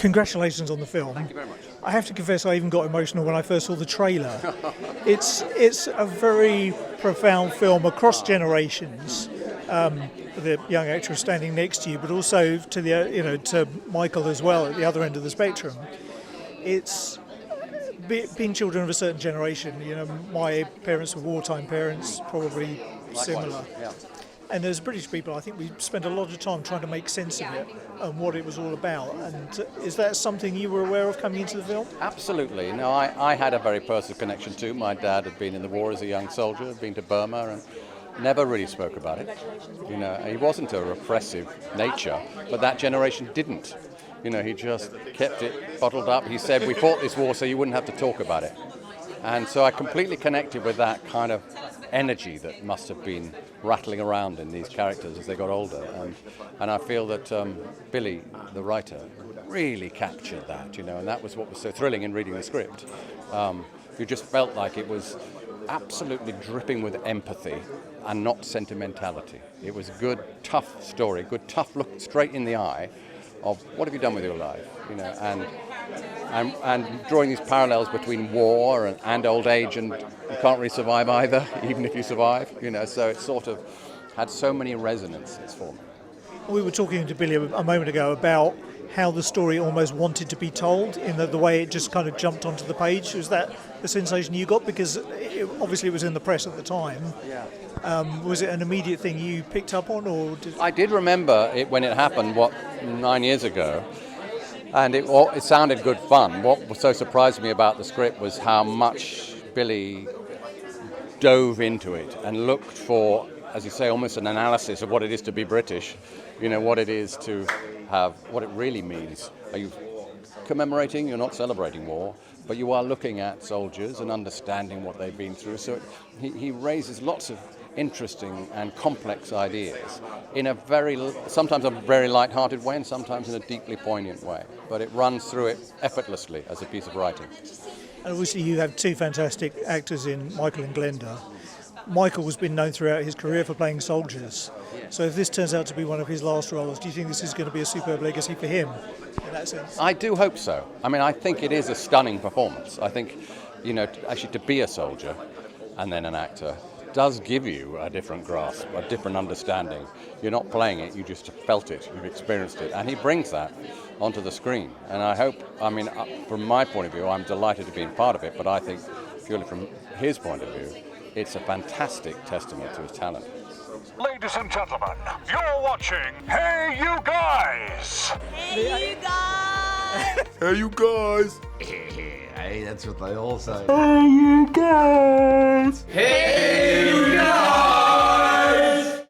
congratulations on the film. Thank you very much. I have to confess, I even got emotional when I first saw the trailer. It's a very profound film across generations. The young actress standing next to you, but also to the to Michael as well at the other end of the spectrum. It's being children of a certain generation. My parents were wartime parents, probably similar. Yeah. And as British people, I think we spent a lot of time trying to make sense of it and what it was all about. And is that something you were aware of coming into the film? Absolutely. No, I had a very personal connection too. My dad had been in the war as a young soldier, had been to Burma, and never really spoke about it. He wasn't a repressive nature, but that generation didn't. He just kept it bottled up. He said, we fought this war so you wouldn't have to talk about it. And so I completely connected with that kind of energy that must have been rattling around in these characters as they got older. And I feel that Billy, the writer, really captured that, and that was what was so thrilling in reading the script. You just felt like it was absolutely dripping with empathy and not sentimentality. It was a good, tough story, good, tough look straight in the eye of what have you done with your life, and drawing these parallels between war and old age, and you can't really survive either, even if you survive, so it sort of had so many resonances for me. We were talking to Billy a moment ago about how the story almost wanted to be told, in the way it just kind of jumped onto the page. Was that the sensation you got? Because obviously it was in the press at the time. Yeah. Was it an immediate thing you picked up on? I did remember it when it happened, 9 years ago, and it sounded good fun. What so surprised me about the script was how much Billy dove into it and looked for, as you say, almost an analysis of what it is to be British, what it is to have, what it really means. Are you commemorating? You're not celebrating war, but you are looking at soldiers and understanding what they've been through. So he raises lots of interesting and complex ideas in sometimes a very light-hearted way and sometimes in a deeply poignant way. But it runs through it effortlessly as a piece of writing. And obviously you have two fantastic actors in Michael and Glenda. Michael has been known throughout his career for playing soldiers. So if this turns out to be one of his last roles, do you think this is going to be a superb legacy for him in that sense? I do hope so. I think it is a stunning performance. I think, actually to be a soldier and then an actor does give you a different grasp, a different understanding. You're not playing it, you just felt it, you've experienced it. And he brings that onto the screen. And I hope, from my point of view, I'm delighted to be part of it, but I think purely from his point of view, it's a fantastic testament to his talent. Ladies and gentlemen, you're watching Hey You Guys! Hey, you guys! Hey, you guys! Hey, that's what they all say. Hey, you guys!